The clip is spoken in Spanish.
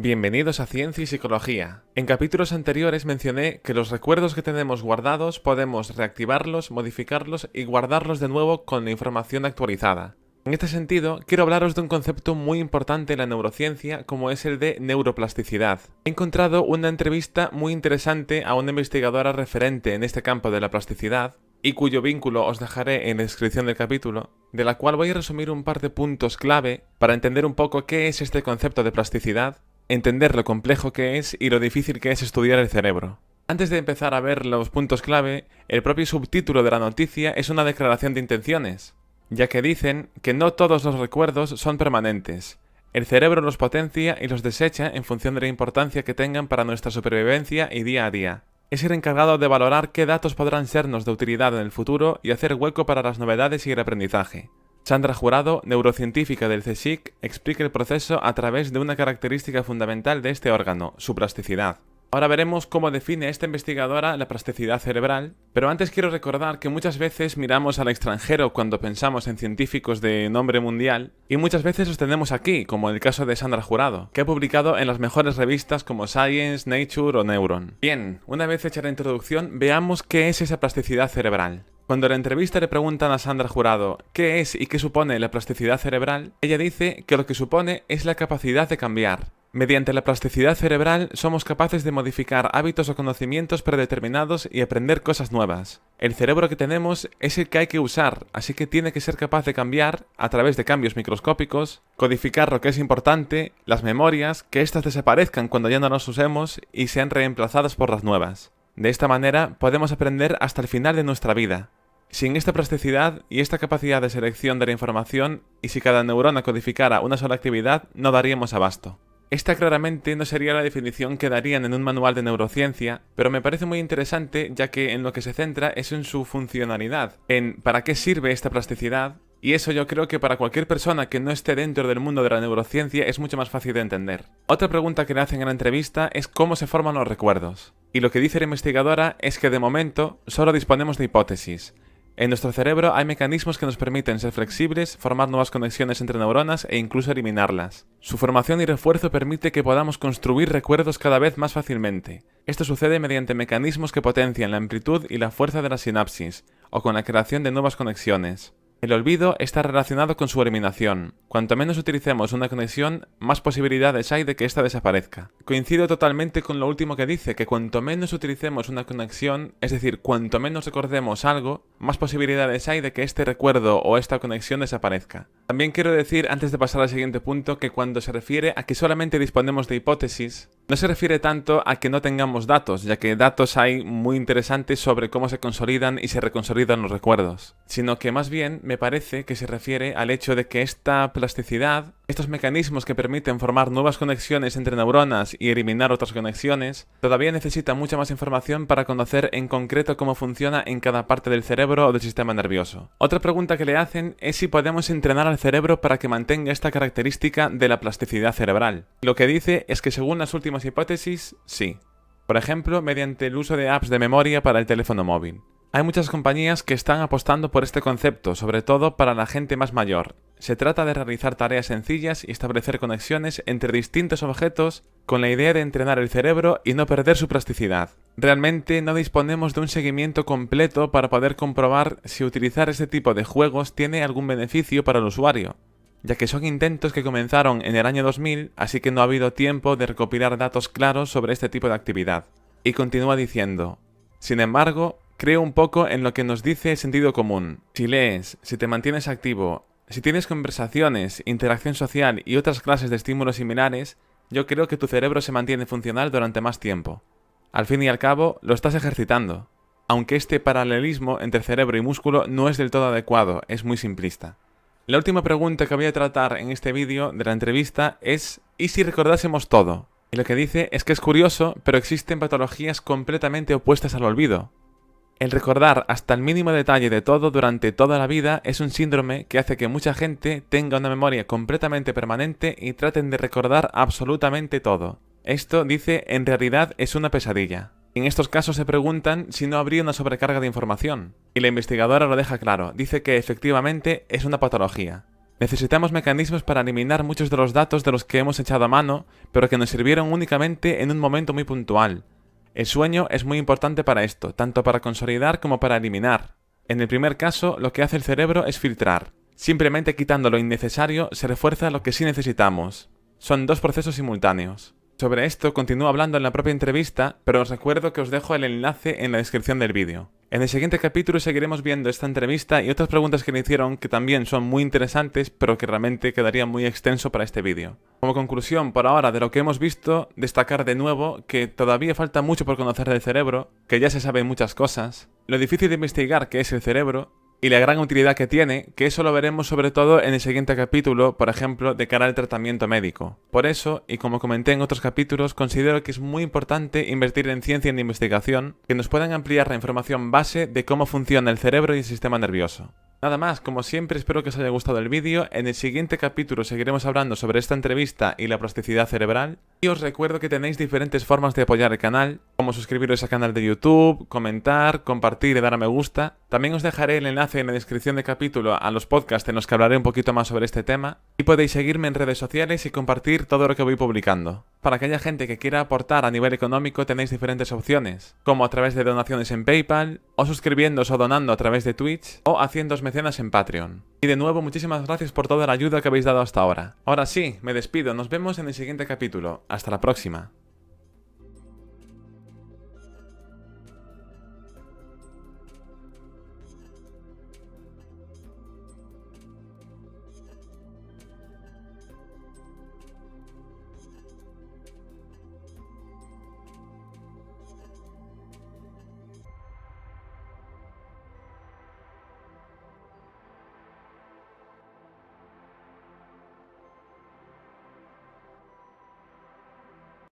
Bienvenidos a Ciencia y Psicología. En capítulos anteriores mencioné que los recuerdos que tenemos guardados podemos reactivarlos, modificarlos y guardarlos de nuevo con la información actualizada. En este sentido, quiero hablaros de un concepto muy importante en la neurociencia como es el de neuroplasticidad. He encontrado una entrevista muy interesante a una investigadora referente en este campo de la plasticidad, y cuyo vínculo os dejaré en la descripción del capítulo, de la cual voy a resumir un par de puntos clave para entender un poco qué es este concepto de plasticidad, entender lo complejo que es y lo difícil que es estudiar el cerebro. Antes de empezar a ver los puntos clave, el propio subtítulo de la noticia es una declaración de intenciones, ya que dicen que no todos los recuerdos son permanentes. El cerebro los potencia y los desecha en función de la importancia que tengan para nuestra supervivencia y día a día. Es el encargado de valorar qué datos podrán sernos de utilidad en el futuro y hacer hueco para las novedades y el aprendizaje. Sandra Jurado, neurocientífica del CSIC, explica el proceso a través de una característica fundamental de este órgano, su plasticidad. Ahora veremos cómo define esta investigadora la plasticidad cerebral, pero antes quiero recordar que muchas veces miramos al extranjero cuando pensamos en científicos de nombre mundial, y muchas veces los tenemos aquí, como el caso de Sandra Jurado, que ha publicado en las mejores revistas como Science, Nature o Neuron. Bien, una vez hecha la introducción, veamos qué es esa plasticidad cerebral. Cuando en la entrevista le preguntan a Sandra Jurado qué es y qué supone la plasticidad cerebral, ella dice que lo que supone es la capacidad de cambiar. Mediante la plasticidad cerebral somos capaces de modificar hábitos o conocimientos predeterminados y aprender cosas nuevas. El cerebro que tenemos es el que hay que usar, así que tiene que ser capaz de cambiar, a través de cambios microscópicos, codificar lo que es importante, las memorias, que éstas desaparezcan cuando ya no las usemos y sean reemplazadas por las nuevas. De esta manera podemos aprender hasta el final de nuestra vida. Sin esta plasticidad y esta capacidad de selección de la información, y si cada neurona codificara una sola actividad, no daríamos abasto. Esta claramente no sería la definición que darían en un manual de neurociencia, pero me parece muy interesante ya que en lo que se centra es en su funcionalidad, en para qué sirve esta plasticidad, y eso yo creo que para cualquier persona que no esté dentro del mundo de la neurociencia es mucho más fácil de entender. Otra pregunta que le hacen en la entrevista es cómo se forman los recuerdos, y lo que dice la investigadora es que de momento solo disponemos de hipótesis. En nuestro cerebro hay mecanismos que nos permiten ser flexibles, formar nuevas conexiones entre neuronas e incluso eliminarlas. Su formación y refuerzo permite que podamos construir recuerdos cada vez más fácilmente. Esto sucede mediante mecanismos que potencian la amplitud y la fuerza de la sinapsis, o con la creación de nuevas conexiones. El olvido está relacionado con su eliminación. Cuanto menos utilicemos una conexión, más posibilidades hay de que ésta desaparezca. Coincido totalmente con lo último que dice, que cuanto menos utilicemos una conexión, es decir, cuanto menos recordemos algo, más posibilidades hay de que este recuerdo o esta conexión desaparezca. También quiero decir, antes de pasar al siguiente punto, que cuando se refiere a que solamente disponemos de hipótesis, no se refiere tanto a que no tengamos datos, ya que datos hay muy interesantes sobre cómo se consolidan y se reconsolidan los recuerdos, sino que más bien me parece que se refiere al hecho de que esta plasticidad, estos mecanismos que permiten formar nuevas conexiones entre neuronas y eliminar otras conexiones, todavía necesita mucha más información para conocer en concreto cómo funciona en cada parte del cerebro o del sistema nervioso. Otra pregunta que le hacen es si podemos entrenar al cerebro para que mantenga esta característica de la plasticidad cerebral. Lo que dice es que según las últimas hipótesis, sí. Por ejemplo, mediante el uso de apps de memoria para el teléfono móvil. Hay muchas compañías que están apostando por este concepto, sobre todo para la gente más mayor. Se trata de realizar tareas sencillas y establecer conexiones entre distintos objetos con la idea de entrenar el cerebro y no perder su plasticidad. Realmente no disponemos de un seguimiento completo para poder comprobar si utilizar este tipo de juegos tiene algún beneficio para el usuario, ya que son intentos que comenzaron en el año 2000, así que no ha habido tiempo de recopilar datos claros sobre este tipo de actividad. Y continúa diciendo, sin embargo, creo un poco en lo que nos dice el sentido común. Si lees, si te mantienes activo, si tienes conversaciones, interacción social y otras clases de estímulos similares, yo creo que tu cerebro se mantiene funcional durante más tiempo. Al fin y al cabo, lo estás ejercitando, aunque este paralelismo entre cerebro y músculo no es del todo adecuado, es muy simplista. La última pregunta que voy a tratar en este vídeo de la entrevista es ¿y si recordásemos todo? Y lo que dice es que es curioso, pero existen patologías completamente opuestas al olvido. El recordar hasta el mínimo detalle de todo durante toda la vida es un síndrome que hace que mucha gente tenga una memoria completamente permanente y traten de recordar absolutamente todo. Esto, dice, en realidad es una pesadilla. En estos casos se preguntan si no habría una sobrecarga de información. Y la investigadora lo deja claro, dice que efectivamente es una patología. Necesitamos mecanismos para eliminar muchos de los datos de los que hemos echado a mano, pero que nos sirvieron únicamente en un momento muy puntual. El sueño es muy importante para esto, tanto para consolidar como para eliminar. En el primer caso, lo que hace el cerebro es filtrar. Simplemente quitando lo innecesario se refuerza lo que sí necesitamos. Son dos procesos simultáneos. Sobre esto continúo hablando en la propia entrevista, pero os recuerdo que os dejo el enlace en la descripción del vídeo. En el siguiente capítulo seguiremos viendo esta entrevista y otras preguntas que le hicieron que también son muy interesantes, pero que realmente quedaría muy extenso para este vídeo. Como conclusión, por ahora, de lo que hemos visto, destacar de nuevo que todavía falta mucho por conocer del cerebro, que ya se saben muchas cosas, lo difícil de investigar que es el cerebro, y la gran utilidad que tiene, que eso lo veremos sobre todo en el siguiente capítulo, por ejemplo, de cara al tratamiento médico. Por eso, y como comenté en otros capítulos, considero que es muy importante invertir en ciencia y en investigación que nos puedan ampliar la información base de cómo funciona el cerebro y el sistema nervioso. Nada más, como siempre espero que os haya gustado el vídeo. En el siguiente capítulo seguiremos hablando sobre esta entrevista y la plasticidad cerebral. Y os recuerdo que tenéis diferentes formas de apoyar el canal, como suscribiros al canal de YouTube, comentar, compartir y dar a me gusta. También os dejaré el enlace en la descripción del capítulo a los podcasts en los que hablaré un poquito más sobre este tema. Y podéis seguirme en redes sociales y compartir todo lo que voy publicando. Para aquella gente que quiera aportar a nivel económico tenéis diferentes opciones, como a través de donaciones en PayPal, o suscribiéndoos o donando a través de Twitch, o haciéndoos mecenas en Patreon. Y de nuevo, muchísimas gracias por toda la ayuda que habéis dado hasta ahora. Ahora sí, me despido, nos vemos en el siguiente capítulo. Hasta la próxima.